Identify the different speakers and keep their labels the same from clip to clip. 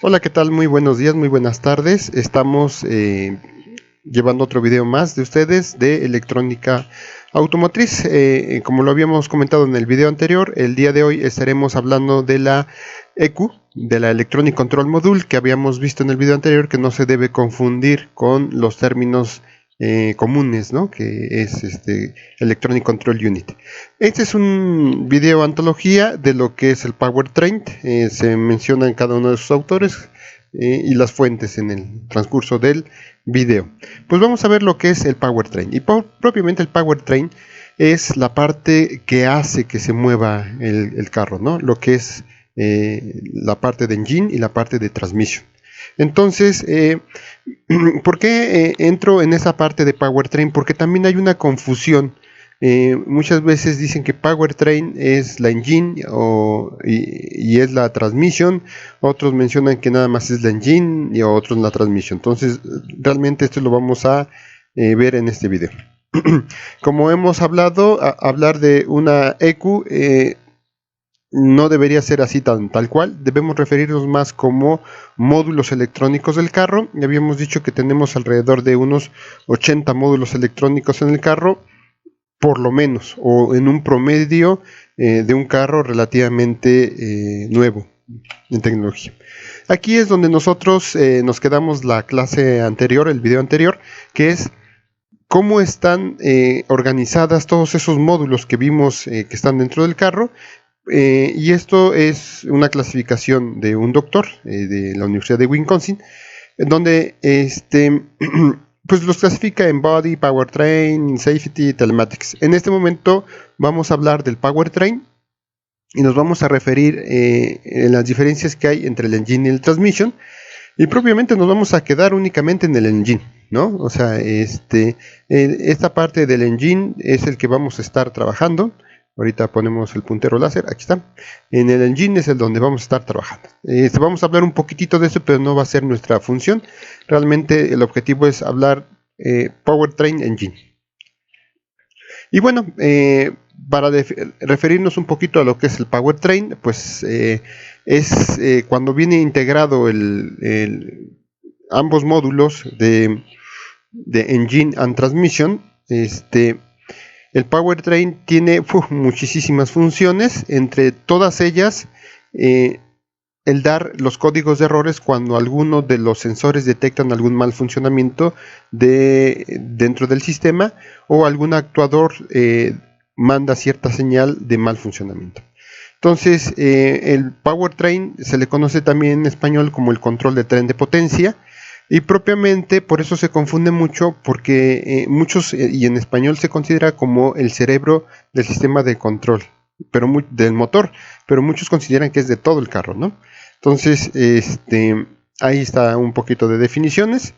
Speaker 1: Hola, ¿qué tal? Muy buenos días, muy buenas tardes. Estamos llevando otro video más de ustedes de electrónica automotriz. Como lo habíamos comentado en el video anterior, el día de hoy estaremos hablando de la ECU, de la Electronic Control Module, que habíamos visto en el video anterior, que no se debe confundir con los términos comunes, ¿no? Que es Electronic Control Unit. Este es un video antología de lo que es el powertrain. Se mencionan cada uno de sus autores y las fuentes en el transcurso del video. Pues vamos a ver lo que es el powertrain. Y propiamente el powertrain es la parte que hace que se mueva el carro, ¿no? Lo que es la parte de engine y la parte de transmission. Entonces, ¿por qué entro en esa parte de powertrain? Porque también hay una confusión. Muchas veces dicen que powertrain es la engine y es la transmission. Otros mencionan que nada más es la engine y otros la transmission. Entonces, realmente esto lo vamos a ver en este video. Como hemos hablado, hablar de una ECU no debería ser así tal cual. Debemos referirnos más como módulos electrónicos del carro. Ya habíamos dicho que tenemos alrededor de unos 80 módulos electrónicos en el carro, por lo menos, o en un promedio de un carro relativamente nuevo en tecnología. Aquí es donde nosotros nos quedamos la clase anterior, el video anterior, que es cómo están organizadas todos esos módulos que vimos que están dentro del carro. Y esto es una clasificación de un doctor de la Universidad de Wisconsin, donde pues los clasifica en body, powertrain, safety, telematics. En este momento vamos a hablar del powertrain y nos vamos a referir en las diferencias que hay entre el engine y el transmission, y propiamente nos vamos a quedar únicamente en el engine, ¿no? O sea, esta parte del engine es el que vamos a estar trabajando. Ahorita ponemos el puntero láser, aquí está. En el engine es el donde vamos a estar trabajando. Vamos a hablar un poquitito de eso, pero no va a ser nuestra función. Realmente el objetivo es hablar powertrain engine. Y bueno, para referirnos un poquito a lo que es el powertrain, pues es cuando viene integrado ambos módulos de engine and transmission. El powertrain tiene muchísimas funciones, entre todas ellas el dar los códigos de errores cuando alguno de los sensores detectan algún mal funcionamiento dentro del sistema, o algún actuador manda cierta señal de mal funcionamiento. Entonces, el powertrain se le conoce también en español como el control de tren de potencia. Y propiamente por eso se confunde mucho, porque muchos, y en español se considera como el cerebro del sistema de control, pero del motor, pero muchos consideran que es de todo el carro, ¿no? Entonces, ahí está un poquito de definiciones.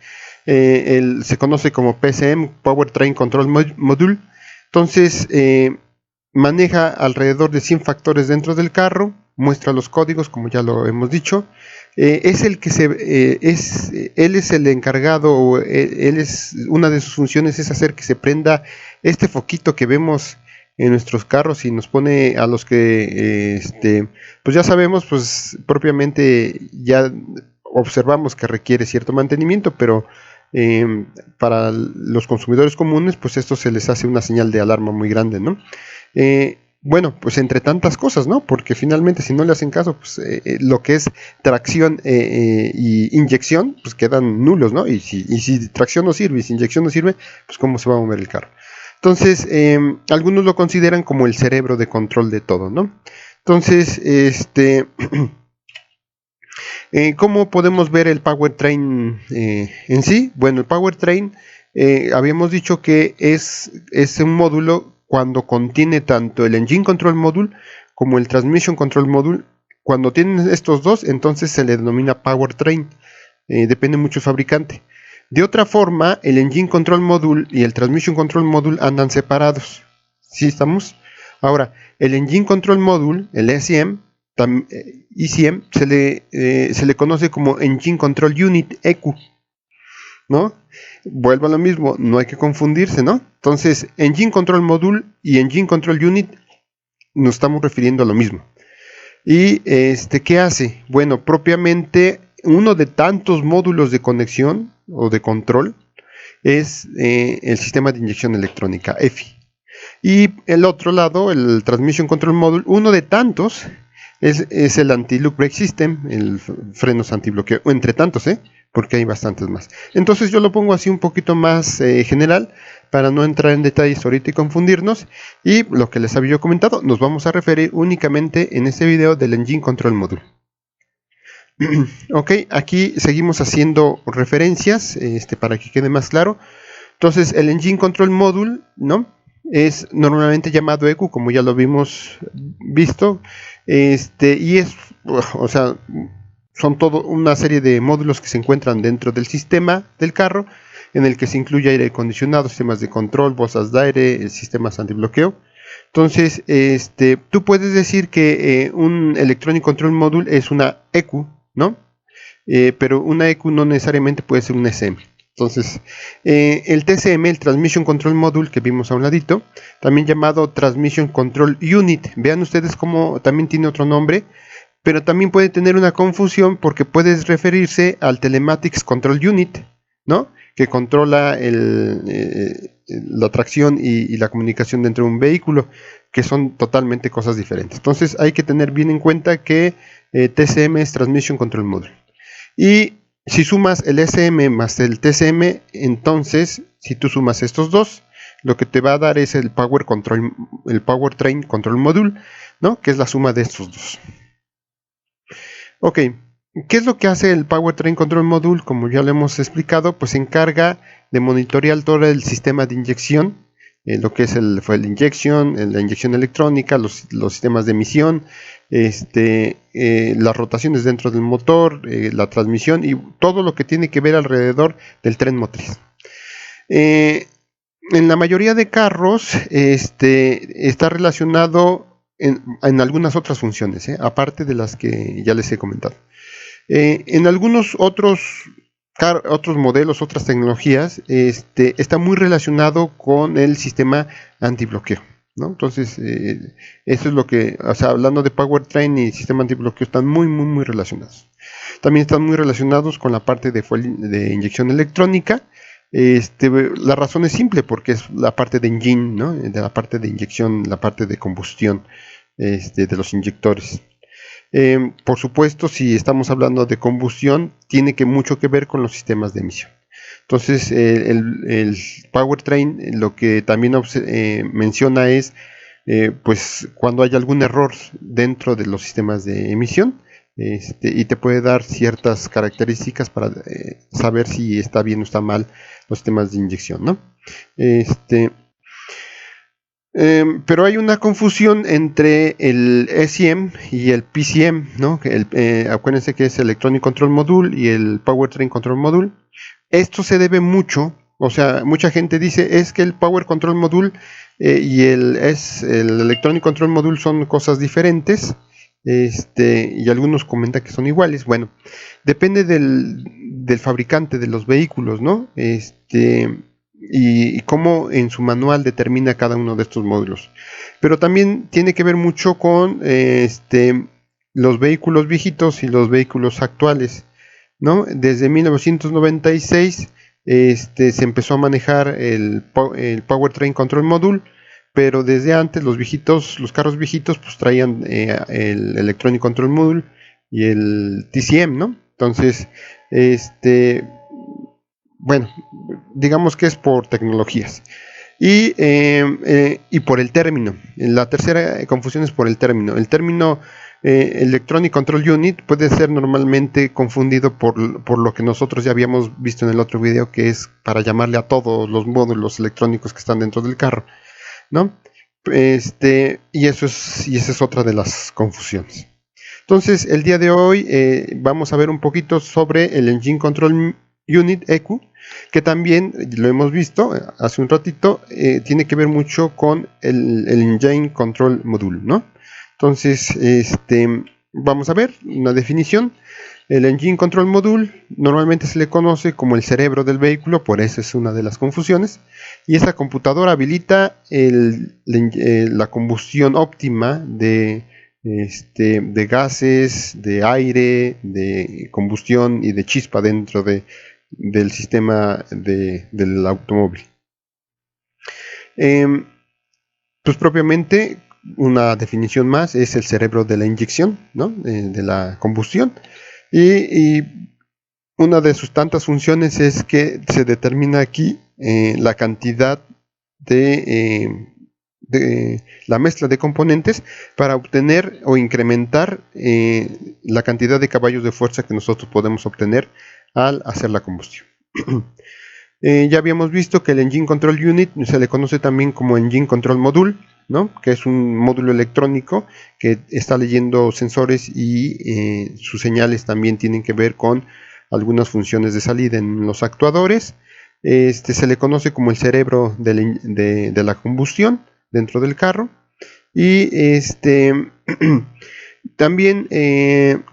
Speaker 1: Se conoce como PCM, Powertrain Control Module. Entonces, maneja alrededor de 100 factores dentro del carro, muestra los códigos, como ya lo hemos dicho. Es el que él es el encargado, o él es, una de sus funciones es hacer que se prenda este foquito que vemos en nuestros carros, y nos pone a los que pues ya sabemos, pues propiamente ya observamos que requiere cierto mantenimiento, pero para los consumidores comunes, pues esto se les hace una señal de alarma muy grande, ¿no? Bueno, pues entre tantas cosas, ¿no? Porque finalmente, si no le hacen caso, pues lo que es tracción y inyección, pues quedan nulos, ¿no? Y si tracción no sirve y si inyección no sirve, pues cómo se va a mover el carro. Entonces, algunos lo consideran como el cerebro de control de todo, ¿no? Entonces, ¿cómo podemos ver el powertrain en sí? Bueno, el powertrain, habíamos dicho que es un módulo cuando contiene tanto el Engine Control Module como el Transmission Control Module. Cuando tienen estos dos, entonces se le denomina powertrain. Depende mucho del fabricante. De otra forma, el Engine Control Module y el Transmission Control Module andan separados. ¿Sí estamos? Ahora, el Engine Control Module, el ECM, se le conoce como Engine Control Unit, ECU, ¿no? Vuelvo a lo mismo, no hay que confundirse, ¿no? Entonces, Engine Control Module y Engine Control Unit nos estamos refiriendo a lo mismo. ¿Y qué hace? Bueno, propiamente uno de tantos módulos de conexión o de control es el sistema de inyección electrónica, EFI. Y el otro lado, el Transmission Control Module, uno de tantos es el Anti-Loop Brake System, el frenos antibloqueo, entre tantos, porque hay bastantes más. Entonces yo lo pongo así un poquito más general, para no entrar en detalles ahorita y confundirnos. Y lo que les había yo comentado, nos vamos a referir únicamente en este video del Engine Control Module. Ok, aquí seguimos haciendo referencias para que quede más claro. Entonces el Engine Control Module, ¿no?, es normalmente llamado ECU, como ya lo vimos visto, y es, o sea, son todo una serie de módulos que se encuentran dentro del sistema del carro, en el que se incluye aire acondicionado, sistemas de control, bolsas de aire, sistemas antibloqueo. Entonces, tú puedes decir que un Electronic Control Module es una ECU, ¿no? Pero una ECU no necesariamente puede ser un SM. Entonces, el TCM, el Transmission Control Module, que vimos a un ladito, también llamado Transmission Control Unit. Vean ustedes cómo también tiene otro nombre, pero también puede tener una confusión porque puede referirse al Telematics Control Unit, ¿no?, que controla la tracción y la comunicación dentro de un vehículo, que son totalmente cosas diferentes. Entonces, hay que tener bien en cuenta que TCM es Transmission Control Module. Y si sumas el SM más el TCM, entonces, si tú sumas estos dos, lo que te va a dar es el Powertrain Control Module, ¿no?, que es la suma de estos dos. Ok, ¿qué es lo que hace el Powertrain Control Module? Como ya lo hemos explicado, pues se encarga de monitorear todo el sistema de inyección, lo que es el fuel injection, la inyección electrónica, los sistemas de emisión, las rotaciones dentro del motor, la transmisión y todo lo que tiene que ver alrededor del tren motriz. En la mayoría de carros está relacionado en algunas otras funciones, aparte de las que ya les he comentado. En algunos otros modelos, otras tecnologías, está muy relacionado con el sistema antibloqueo, ¿no? Entonces, eso es lo que, o sea, hablando de Powertrain y sistema antibloqueo, están muy relacionados. También están muy relacionados con la parte de inyección electrónica. La razón es simple, porque es la parte de engine, ¿no?, de la parte de inyección, la parte de combustión de los inyectores. Por supuesto, si estamos hablando de combustión, tiene mucho que ver con los sistemas de emisión. Entonces, el Powertrain lo que también menciona es, pues, cuando hay algún error dentro de los sistemas de emisión, y te puede dar ciertas características para saber si está bien o está mal los sistemas de inyección, ¿no? Pero hay una confusión entre el SCM y el PCM, ¿no? Acuérdense que es Electronic Control Module y el Powertrain Control Module. Esto se debe mucho, o sea, mucha gente dice es que el Power Control Module y el Electronic Control Module son cosas diferentes, y algunos comentan que son iguales. Bueno, depende del fabricante de los vehículos, ¿no? Y cómo en su manual determina cada uno de estos módulos. Pero también tiene que ver mucho con los vehículos viejitos y los vehículos actuales, ¿no? Desde 1996 se empezó a manejar el Powertrain Control Module, pero desde antes los carros viejitos pues traían el Electronic Control Module y el TCM, ¿no? Entonces, bueno, digamos que es por tecnologías. Y por el término. La tercera confusión es por el término. El término Electronic Control Unit puede ser normalmente confundido por lo que nosotros ya habíamos visto en el otro video, que es para llamarle a todos los módulos electrónicos que están dentro del carro, ¿no? Y esa es otra de las confusiones. Entonces, el día de hoy vamos a ver un poquito sobre el Engine Control Unit ECU, que también lo hemos visto hace un ratito, tiene que ver mucho con el Engine Control Module, ¿no? Entonces, vamos a ver una definición. El Engine Control Module normalmente se le conoce como el cerebro del vehículo, por eso es una de las confusiones, y esa computadora habilita la combustión óptima de de gases, de aire, de combustión y de chispa dentro del sistema del automóvil. Pues propiamente una definición más es el cerebro de la inyección, ¿no? De la combustión, y una de sus tantas funciones es que se determina aquí la cantidad de la mezcla de componentes para obtener o incrementar la cantidad de caballos de fuerza que nosotros podemos obtener al hacer la combustión. Ya habíamos visto que el Engine Control Unit se le conoce también como Engine Control Module, ¿no? Que es un módulo electrónico que está leyendo sensores y sus señales también tienen que ver con algunas funciones de salida en los actuadores. Se le conoce como el cerebro de la combustión dentro del carro, y también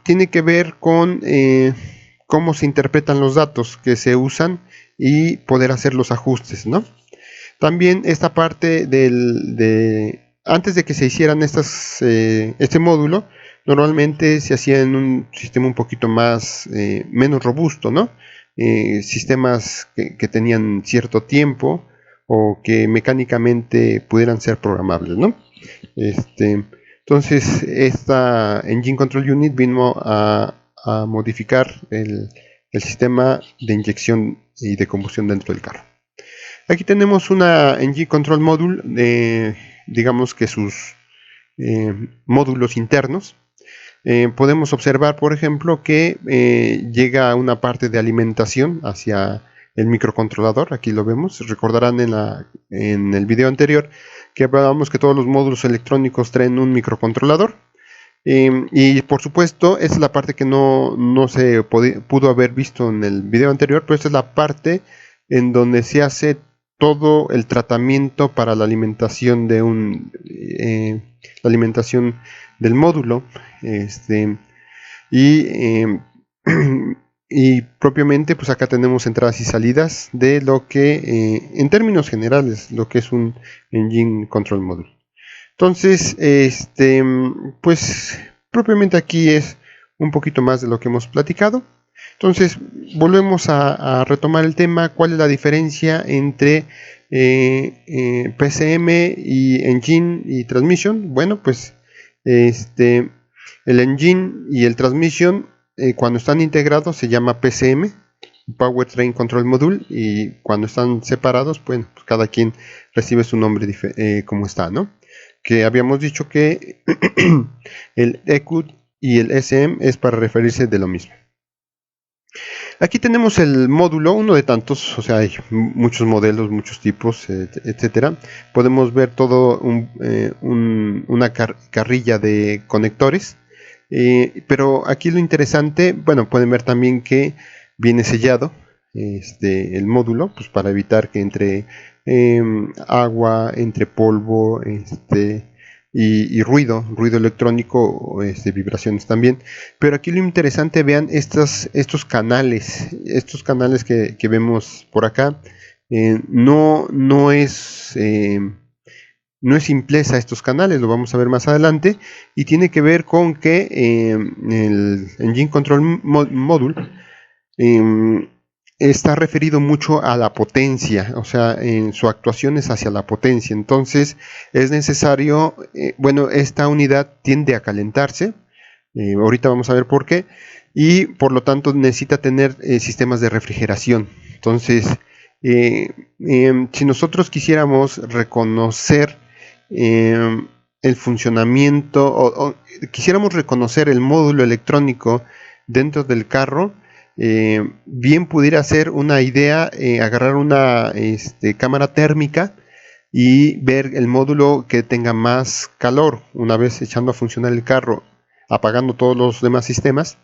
Speaker 1: tiene que ver con cómo se interpretan los datos que se usan y poder hacer los ajustes, ¿no? También esta parte antes de que se hicieran este módulo, normalmente se hacía en un sistema un poquito más menos robusto, ¿no? Sistemas que tenían cierto tiempo o que mecánicamente pudieran ser programables, ¿no? Entonces esta Engine Control Unit vino a modificar el sistema de inyección y de combustión dentro del carro. Aquí tenemos una Engine Control Module, digamos que sus módulos internos. Podemos observar, por ejemplo, que llega a una parte de alimentación hacia el microcontrolador. Aquí lo vemos. Recordarán en el video anterior que hablábamos que todos los módulos electrónicos traen un microcontrolador. Y por supuesto, esta es la parte que no se pudo haber visto en el video anterior, pero esta es la parte en donde se hace todo el tratamiento para la alimentación la alimentación del módulo, y propiamente pues acá tenemos entradas y salidas de lo que en términos generales lo que es un Engine Control Module. Entonces pues propiamente aquí es un poquito más de lo que hemos platicado. Entonces volvemos a retomar el tema. ¿Cuál es la diferencia entre PCM y Engine y Transmission? Bueno, pues el Engine y el Transmission cuando están integrados se llama PCM, Powertrain Control Module, y cuando están separados, pues cada quien recibe su nombre como está, ¿no? Que habíamos dicho que el ECUD y el SM es para referirse de lo mismo. Aquí tenemos el módulo, uno de tantos, o sea, hay muchos modelos, muchos tipos, etcétera. Podemos ver todo una carrilla de conectores, pero aquí lo interesante, bueno, pueden ver también que viene sellado el módulo, pues para evitar que entre agua, entre polvo, y ruido electrónico, vibraciones también. Pero aquí lo interesante, vean estos canales que vemos por acá. No es simpleza estos canales, lo vamos a ver más adelante, y tiene que ver con que el Engine Control Module está referido mucho a la potencia, o sea, en su actuación es hacia la potencia. Entonces es necesario, esta unidad tiende a calentarse, ahorita vamos a ver por qué, y por lo tanto necesita tener sistemas de refrigeración. Entonces si nosotros quisiéramos reconocer el funcionamiento o quisiéramos reconocer el módulo electrónico dentro del carro, bien pudiera ser una idea agarrar una cámara térmica y ver el módulo que tenga más calor. Una vez echando a funcionar el carro, apagando todos los demás sistemas,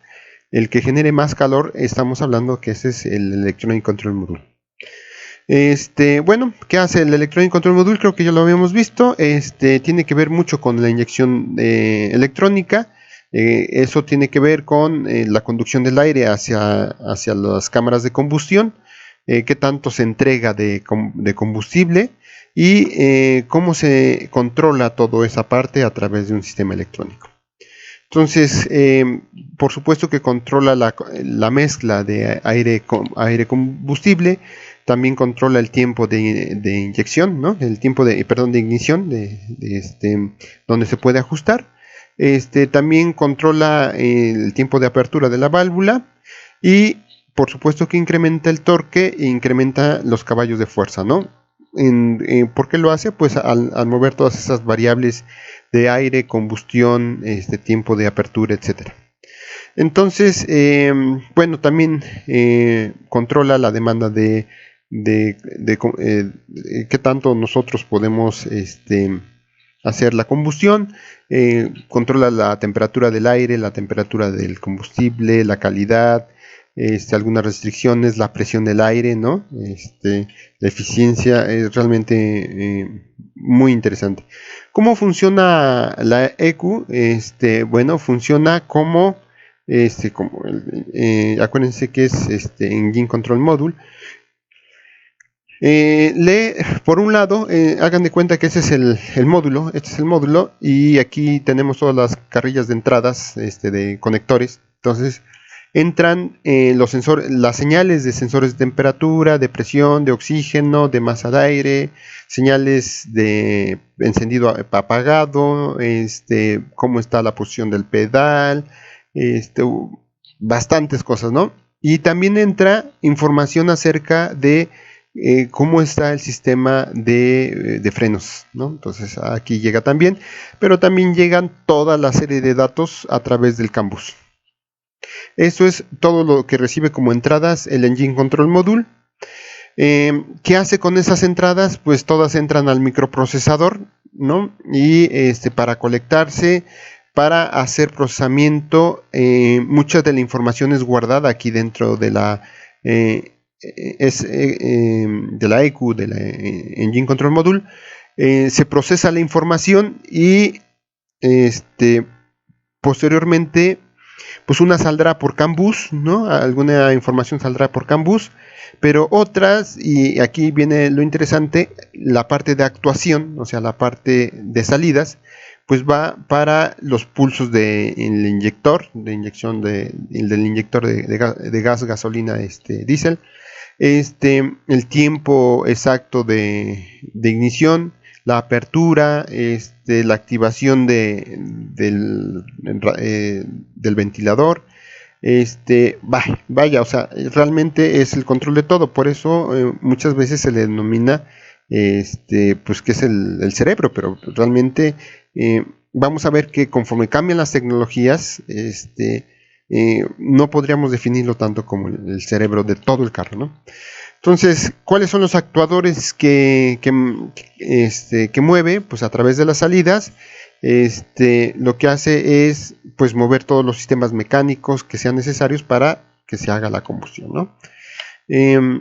Speaker 1: el que genere más calor, estamos hablando que ese es el Electronic Control Module. ¿Qué hace el Electronic Control Module? Creo que ya lo habíamos visto. Tiene que ver mucho con la inyección electrónica. Eso tiene que ver con la conducción del aire hacia las cámaras de combustión, qué tanto se entrega de combustible y cómo se controla toda esa parte a través de un sistema electrónico. Entonces, por supuesto que controla la mezcla de aire combustible, también controla el tiempo de inyección, ¿no? El tiempo de ignición, donde se puede ajustar. También controla el tiempo de apertura de la válvula y por supuesto que incrementa el torque e incrementa los caballos de fuerza, ¿no? ¿Por qué lo hace? Pues al mover todas esas variables de aire, combustión, tiempo de apertura, etcétera. Entonces, bueno, también controla la demanda de qué tanto nosotros podemos hacer la combustión, controla la temperatura del aire, la temperatura del combustible, la calidad, algunas restricciones, la presión del aire, ¿no? La eficiencia es realmente muy interesante. ¿Cómo funciona la ECU? Bueno, funciona como acuérdense que es Engine Control Module. Por un lado, hagan de cuenta que ese es el módulo, este es el módulo, y aquí tenemos todas las carrillas de entradas de conectores. Entonces entran los sensores, las señales de sensores de temperatura, de presión, de oxígeno, de masa de aire, señales de encendido apagado, cómo está la posición del pedal, bastantes cosas, ¿no? Y también entra información acerca de cómo está el sistema de frenos, ¿no? Entonces aquí llega también, pero también llegan toda la serie de datos a través del CAN bus. Eso es todo lo que recibe como entradas el Engine Control Module. ¿Qué hace con esas entradas? Pues todas entran al microprocesador, ¿no? Y para conectarse, para hacer procesamiento, mucha de la información es guardada aquí dentro de la ECU, de la Engine Control Module. Se procesa la información y posteriormente pues una saldrá por CAN bus, ¿no? Alguna información saldrá por CAN bus, pero otras, y aquí viene lo interesante, la parte de actuación, o sea, la parte de salidas, pues va para los pulsos del inyector, de inyección del inyector de gas, gasolina, diésel, el tiempo exacto de ignición, la apertura, la activación del ventilador, vaya, o sea, realmente es el control de todo. Por eso muchas veces se le denomina pues que es el cerebro, pero realmente vamos a ver que conforme cambian las tecnologías, no podríamos definirlo tanto como el cerebro de todo el carro, ¿no? Entonces, ¿cuáles son los actuadores que mueve? Pues a través de las salidas, lo que hace es pues mover todos los sistemas mecánicos que sean necesarios para que se haga la combustión, ¿no?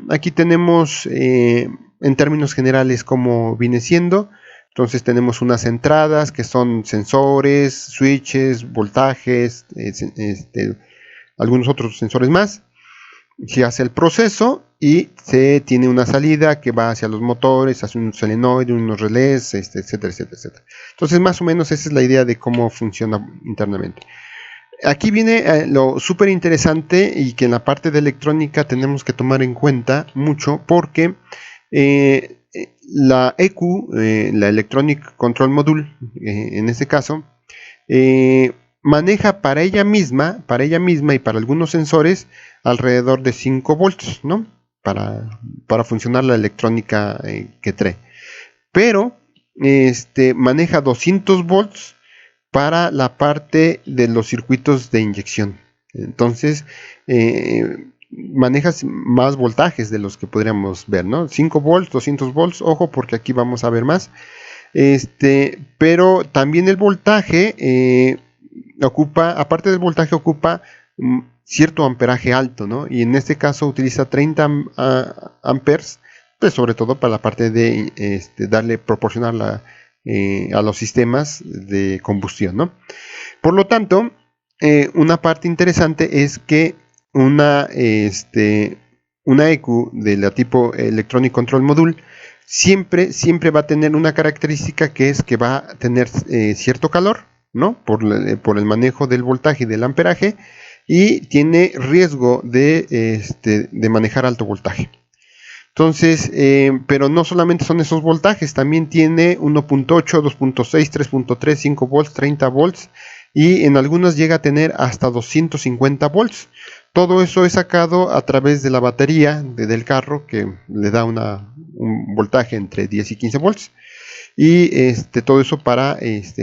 Speaker 1: Aquí tenemos en términos generales cómo viene siendo. Entonces tenemos unas entradas que son sensores, switches, voltajes, algunos otros sensores más. Se hace el proceso y se tiene una salida que va hacia los motores, hacia un solenoide, unos relés, etcétera, etcétera, etcétera. Entonces más o menos esa es la idea de cómo funciona internamente. Aquí viene lo súper interesante y que en la parte de electrónica tenemos que tomar en cuenta mucho, porque la ECU, la Electronic Control Module, en este caso, maneja para ella misma y para algunos sensores alrededor de 5 volts, ¿no? Para funcionar la electrónica que trae. Pero maneja 200 volts para la parte de los circuitos de inyección. Entonces, manejas más voltajes de los que podríamos ver, ¿no? 5 volts, 200 volts, ojo, porque aquí vamos a ver más. Pero también el voltaje aparte del voltaje, ocupa cierto amperaje alto, ¿no? Y en este caso utiliza 30 amperes, pues sobre todo para la parte de proporcionar a los sistemas de combustión, ¿no? Por lo tanto, una parte interesante es que una ECU de la tipo Electronic Control Module siempre va a tener una característica, que es que va a tener cierto calor, ¿no? Por el manejo del voltaje y del amperaje, y tiene riesgo de manejar alto voltaje. Entonces, pero no solamente son esos voltajes, también tiene 1.8, 2.6, 3.3, 5 volts, 30 volts y en algunas llega a tener hasta 250 volts. Todo eso es sacado a través de la batería del carro, que le da un voltaje entre 10 y 15 volts, y todo eso para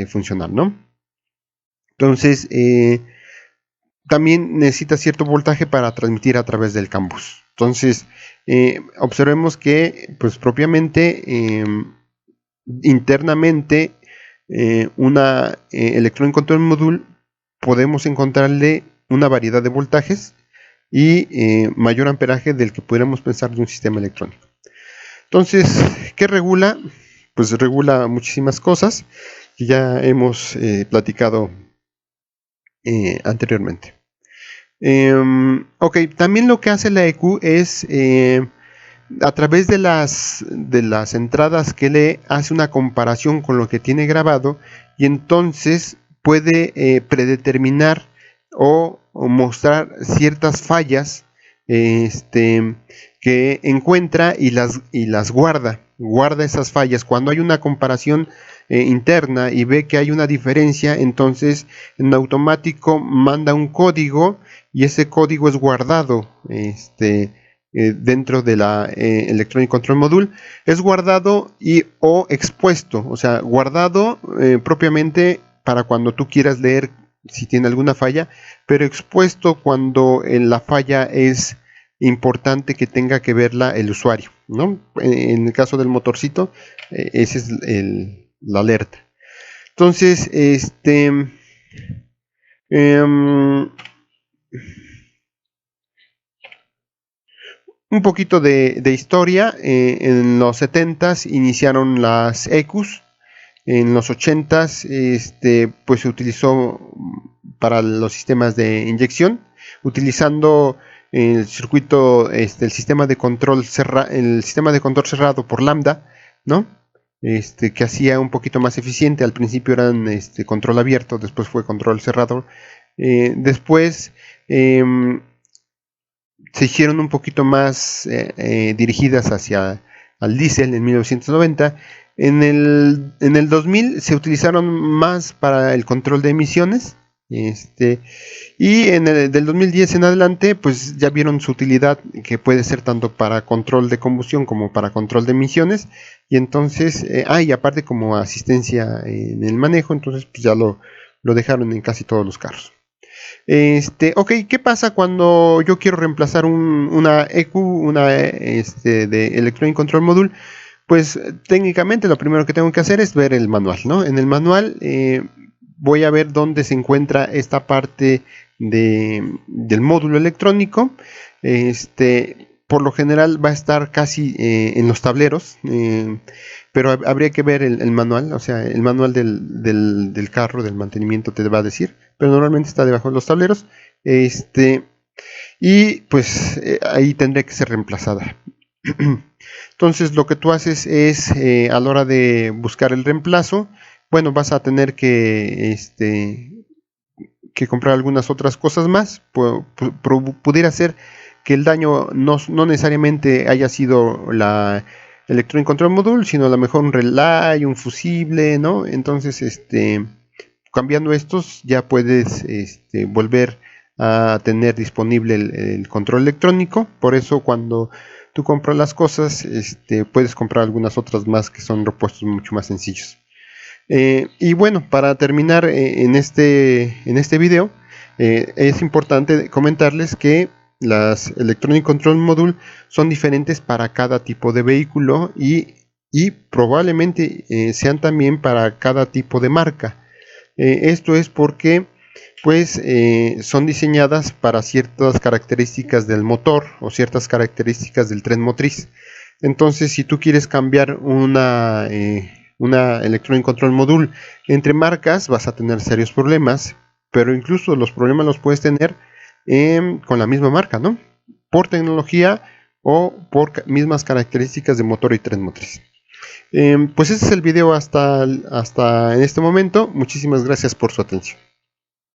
Speaker 1: funcionar, ¿no? Entonces, también necesita cierto voltaje para transmitir a través del CAN bus. Entonces, observemos que, pues propiamente, internamente, una Electronic Control Module podemos encontrarle una variedad de voltajes y mayor amperaje del que pudiéramos pensar de un sistema electrónico. Entonces, ¿qué regula? Pues regula muchísimas cosas que ya hemos platicado anteriormente. Ok, también lo que hace la EQ es a través de las entradas que lee, hace una comparación con lo que tiene grabado y entonces puede predeterminar o mostrar ciertas fallas que encuentra y las guarda esas fallas. Cuando hay una comparación interna y ve que hay una diferencia, entonces en automático manda un código y ese código es guardado dentro de la Electronic Control Module. Es guardado o expuesto, o sea, guardado propiamente para cuando tú quieras leer si tiene alguna falla, pero expuesto cuando la falla es importante que tenga que verla el usuario, ¿no? En el caso del motorcito, ese es la alerta. Entonces, un poquito de historia. En los 70s iniciaron las EQs. En los 80s pues se utilizó para los sistemas de inyección, utilizando el circuito, el sistema de control cerrado por lambda, ¿no? Que hacía un poquito más eficiente. Al principio eran control abierto, después fue control cerrado. Después se hicieron un poquito más dirigidas hacia al diésel en 1990. En el 2000 se utilizaron más para el control de emisiones. Y del 2010 en adelante, pues ya vieron su utilidad, que puede ser tanto para control de combustión como para control de emisiones. Y entonces, y aparte como asistencia en el manejo, entonces pues ya lo dejaron en casi todos los carros. Ok, ¿qué pasa cuando yo quiero reemplazar una EQ, de Electronic Control Module? Pues técnicamente lo primero que tengo que hacer es ver el manual, ¿no? En el manual voy a ver dónde se encuentra esta parte del módulo electrónico. Por lo general va a estar casi en los tableros, pero habría que ver el manual, o sea, el manual del carro, del mantenimiento te va a decir, pero normalmente está debajo de los tableros, y pues ahí tendría que ser reemplazada. Entonces lo que tú haces es, a la hora de buscar el reemplazo, bueno, vas a tener que comprar algunas otras cosas más. Pudiera ser que el daño no necesariamente haya sido la Electronic Control Module, sino a lo mejor un relay, un fusible, ¿no? Entonces, cambiando estos, ya puedes volver a tener disponible el control electrónico. Por eso cuando tú compras las cosas, puedes comprar algunas otras más que son repuestos mucho más sencillos. Y bueno, para terminar en este video, es importante comentarles que las Electronic Control Module son diferentes para cada tipo de vehículo y probablemente sean también para cada tipo de marca. Esto es porque pues son diseñadas para ciertas características del motor o ciertas características del tren motriz. Entonces, si tú quieres cambiar una Electronic Control Module entre marcas, vas a tener serios problemas, pero incluso los problemas los puedes tener con la misma marca, ¿no? Por tecnología o por mismas características de motor y tren motriz. Pues este es el video hasta en este momento. Muchísimas gracias por su atención.